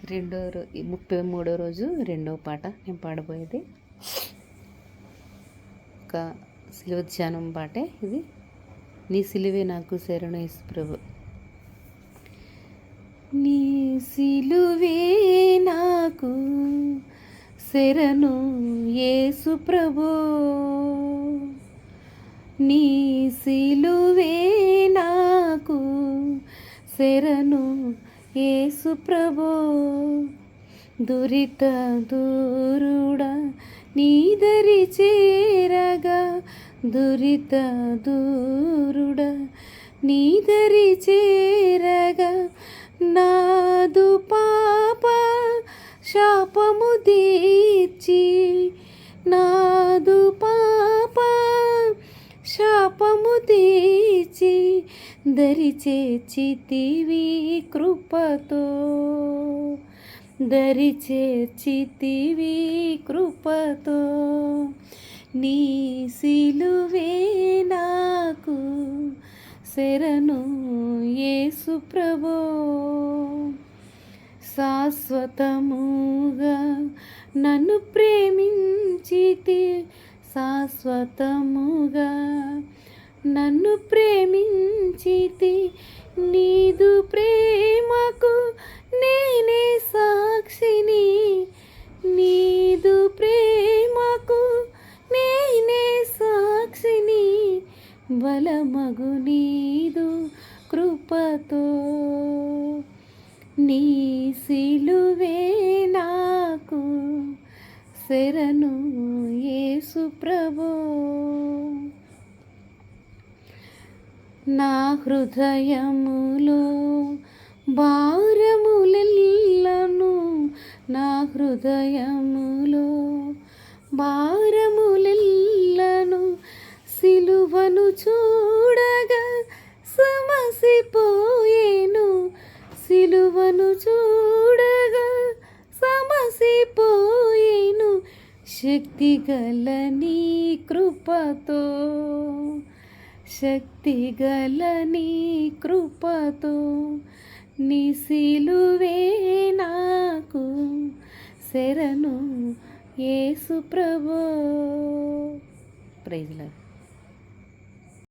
33వ రోజు రెండవ పాట నేను పాడబోయేది ఒక సిలువ ధ్యానం పాటే ఇది. నీ సిలువే నాకు శరణు యేసు ప్రభు. నీ సిలువే నాకు శరణు యేసు ప్రభు, నీ సిలువే నాకు శరణు యేసు ప్రభు. దురిత దూరుడా నీ దరి చేరగా, దురిత దూరుడా నీ దరి చేరగా, నాదు పాప శాపము తీర్చి, నాదు పాప శాపము తీర్చి దరి చేర్చితివి కృపతో, దరి చేర్చితివి కృపతో. నీ సిలువే నాకు శరణు యేసు ప్రభు. శాశ్వతముగా నన్ను ప్రేమించితి, శాశ్వతముగా నన్ను ప్రేమించితి, నీదు ప్రేమకు నేనే సాక్షిని, నీదు ప్రేమకు నేనే సాక్షిని, బలమగు నీదు కృపతో. నీ సిలువే నాకు శరణు యేసు ప్రభు. నా హృదయములో భారములెల్లను, నా హృదయములో భారములెల్లను, సిలువను చూడగా సమసిపోయేను, సిలువను చూడగా సమసిపోయేను, శక్తిగల నీ కృపతో, శక్తిగల నీ కృపతో. నీ సిలువే నాకు శరణు యేసు ప్రభు. Praise lord.